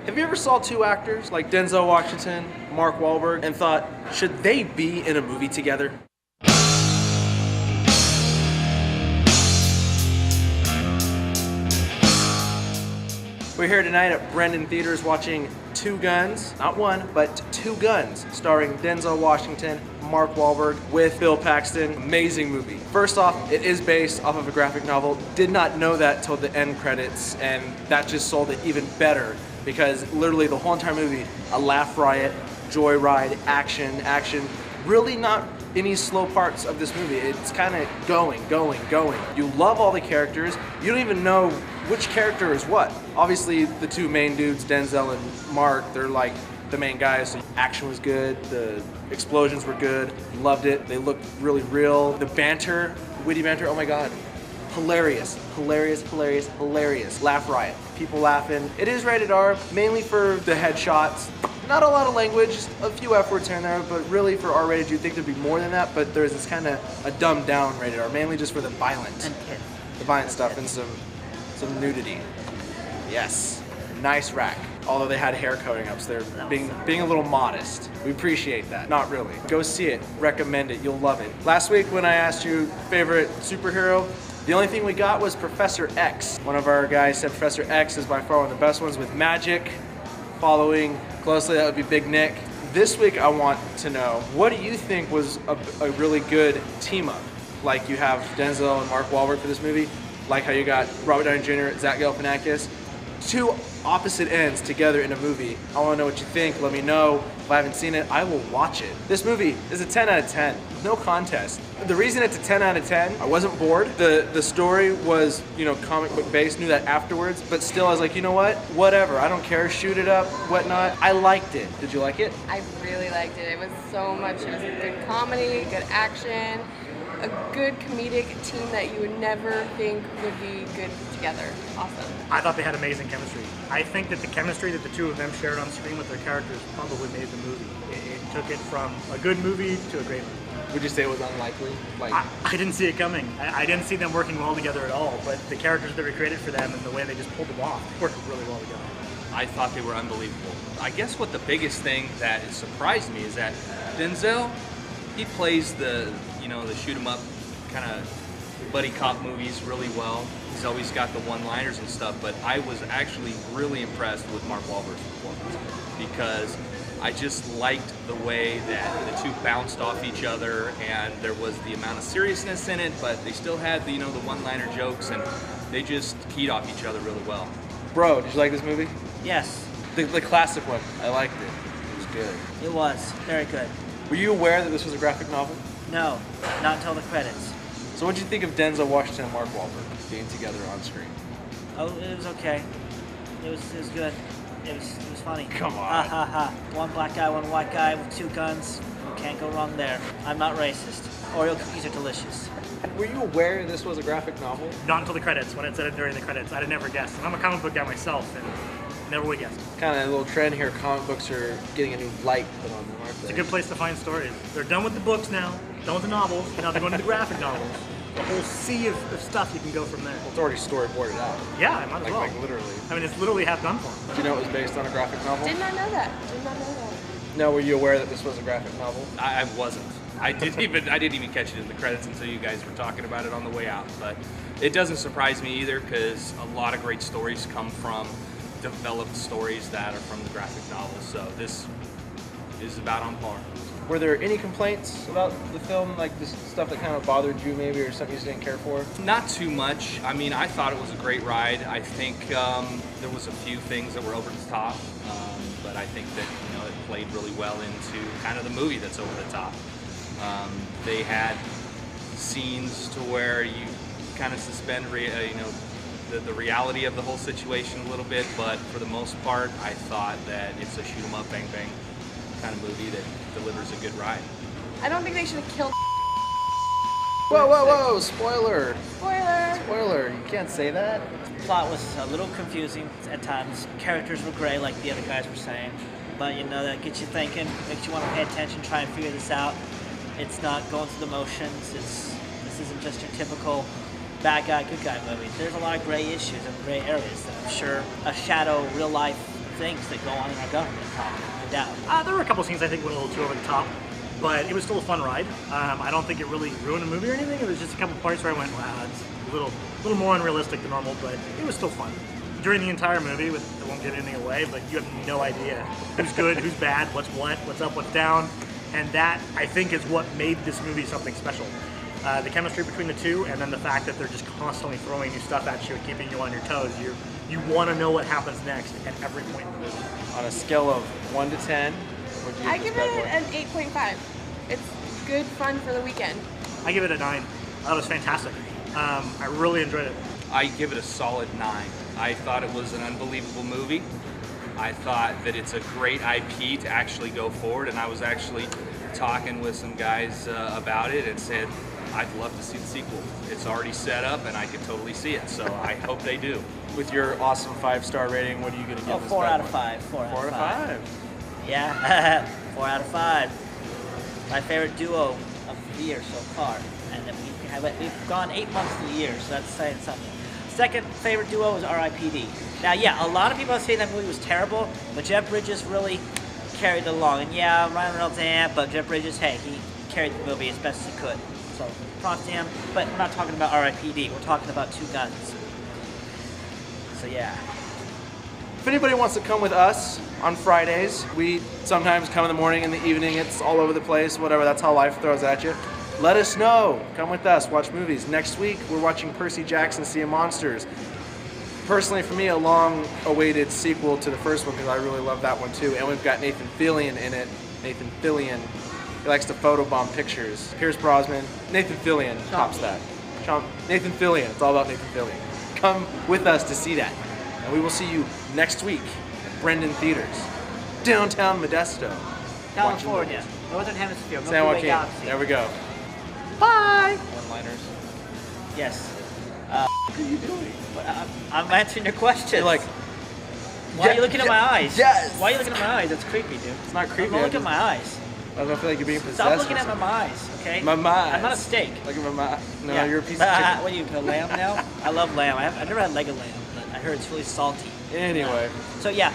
Have you ever saw two actors like Denzel Washington, Mark Wahlberg, and thought, should they be in a movie together? We're here tonight at Brendan Theaters watching Two Guns, not one, but Two Guns, starring Denzel Washington, Mark Wahlberg, with Bill Paxton. Amazing movie. First off, it is based off of a graphic novel. Did not know that till the end credits, and that just sold it even better because literally the whole entire movie, a laugh riot, joyride, action. Really not any slow parts of this movie. It's kind of going. You love all the characters. You don't even know which character is what. Obviously, the two main dudes, Denzel and Mark, they're like the main guys. So action was good. The explosions were good. Loved it. They looked really real. The banter, witty banter, oh my God. Hilarious. Laugh riot. People laughing. It is rated R, mainly for the headshots. Not a lot of language, just a few F words here and there, but really for R-rated, you'd think there'd be more than that, but there's this kind of a dumbed down rated R, mainly just for the violent. And kids. The violent stuff and some nudity. Yes. Nice rack. Although they had hair coating up, so they're being a little modest. We appreciate that. Not really. Go see it. Recommend it. You'll love it. Last week when I asked you favorite superhero, the only thing we got was Professor X. One of our guys said Professor X is by far one of the best ones with magic. Following closely, that would be Big Nick. This week I want to know, what do you think was a really good team up? Like you have Denzel and Mark Wahlberg for this movie, like how you got Robert Downey Jr., Zach Galifianakis. Two opposite ends together in a movie. I want to know what you think. Let me know. If I haven't seen it, I will watch it. This movie is a 10 out of 10. No contest. The reason it's a 10 out of 10, I wasn't bored. The story was, comic book based, knew that afterwards, but still I was like, you know what? Whatever. I don't care. Shoot it up, whatnot. I liked it. Did you like it? I really liked it. It was so much. It was a good comedy, good action, a good comedic team that you would never think would be good together. Awesome. I thought they had amazing chemistry. I think that the chemistry that the two of them shared on screen with their characters probably made the movie. It took it from a good movie to a great movie. Would you say it was unlikely? I didn't see it coming. I didn't see them working well together at all, but the characters that were created for them and the way they just pulled them off worked really well together. I thought they were unbelievable. I guess what the biggest thing that has surprised me is that Denzel, he plays the shoot 'em up kind of buddy cop movies really well. He's always got the one-liners and stuff, but I was actually really impressed with Mark Wahlberg's performance because I just liked the way that the two bounced off each other, and there was the amount of seriousness in it, but they still had the one-liner jokes, and they just keyed off each other really well. Bro, did you like this movie? Yes, The classic one. I liked it. It was good. it was. Very good. Were you aware that this was a graphic novel? No, not until the credits. So what did you think of Denzel Washington and Mark Wahlberg being together on screen? Oh, it was okay. It was good. It was funny. Come on. Ha ha ha. One black guy, one white guy with two guns. You can't go wrong there. I'm not racist. Oreo cookies are delicious. Were you aware this was a graphic novel? Not until the credits. When it said it during the credits, I'd have never guessed. And I'm a comic book guy myself, and never would guess. Kind of a little trend here. Comic books are getting a new light put on them, aren't It's they? a good place to find stories. They're done with the books now, done with the novels, and now they're going to the graphic novels. A whole sea of stuff you can go from there. It's already storyboarded out. Yeah, I might as well. Like literally. I mean, it's literally half done for them. Did you know it was based on a graphic novel? Did not know that. No, were you aware that this was a graphic novel? I wasn't. I didn't even catch it in the credits until you guys were talking about it on the way out. But it doesn't surprise me either because a lot of great stories come from developed stories that are from the graphic novel. So this is about on par. Were there any complaints about the film, like this stuff that kind of bothered you maybe, or something you just didn't care for? Not too much. I mean, I thought it was a great ride. I think there was a few things that were over the top, but I think that it played really well into kind of the movie that's over the top. They had scenes to where you kind of suspend, the reality of the whole situation a little bit, but for the most part, I thought that it's a shoot 'em up, bang bang kind of movie that delivers a good ride. I don't think they should have killed. Whoa! Spoiler! Spoiler. You can't say that. The plot was a little confusing at times. Characters were gray, like the other guys were saying. But that gets you thinking, makes you want to pay attention, try and figure this out. It's not going through the motions. This isn't just your typical bad guy, good guy movie. There's a lot of gray issues and gray areas that I'm sure a shadow, real life things that go on in our government, no doubt. There were a couple scenes I think went a little too over the top, but it was still a fun ride. I don't think it really ruined the movie or anything. It was just a couple parts where I went, wow, it's a little more unrealistic than normal, but it was still fun. During the entire movie, I won't give anything away, but you have no idea who's good, who's bad, what's up, what's down, and that, I think, is what made this movie something special. The chemistry between the two, and then the fact that they're just constantly throwing new stuff at you and keeping you on your toes. You want to know what happens next at every point in the movie. On a scale of 1 to 10, what do you I this give bad it boy? an 8.5. It's good fun for the weekend. I give it a 9. That was fantastic. I really enjoyed it. I give it a solid 9. I thought it was an unbelievable movie. I thought that it's a great IP to actually go forward, and I was actually talking with some guys about it and said, I'd love to see the sequel. It's already set up, and I can totally see it, so I hope they do. With your awesome 5-star rating, what are you going to give Oh, this 4 bad out of boy? 5. 4 out 4 of out 5. of 5. Yeah, 4 out of 5. My favorite duo of the year so far. And then we've gone 8 months of the year, so that's saying something. Second favorite duo is R.I.P.D. Now, yeah, a lot of people are saying that movie was terrible, but Jeff Bridges really carried it along. And yeah, Ryan Reynolds, but Jeff Bridges, hey, he carried the movie as best he could. So, props to him. But we're not talking about R.I.P.D. We're talking about Two Guns. So, yeah. If anybody wants to come with us on Fridays, we sometimes come in the morning, in the evening, it's all over the place, whatever, that's how life throws at you. Let us know. Come with us, watch movies. Next week, we're watching Percy Jackson, Sea of Monsters. Personally, for me, a long-awaited sequel to the first one, because I really love that one too. And we've got Nathan Fillion in it. Nathan Fillion. He likes to photobomb pictures. Pierce Brosnan. Nathan Fillion tops that. Nathan Fillion. It's all about Nathan Fillion. Come with us to see that. And we will see you next week at Brendan Theaters, downtown Modesto. California, Northern Hemisphere, San Milky Way Joaquin. Galaxy. There we go. Bye! One-liners. Yes. What are you doing? I'm answering your question. You're like, why are you looking at my eyes? Yes! Why are you looking at my eyes? That's creepy, dude. It's not creepy. Don't look at my eyes. I don't feel like you're being possessed. Stop looking or at something. my eyes, okay? My eyes. I'm not a steak. Look at my eyes. No, Yeah. you're a piece of chicken. What are you, a lamb now? I love lamb. I've never had leg of lamb, but I heard it's really salty. Anyway. So yeah,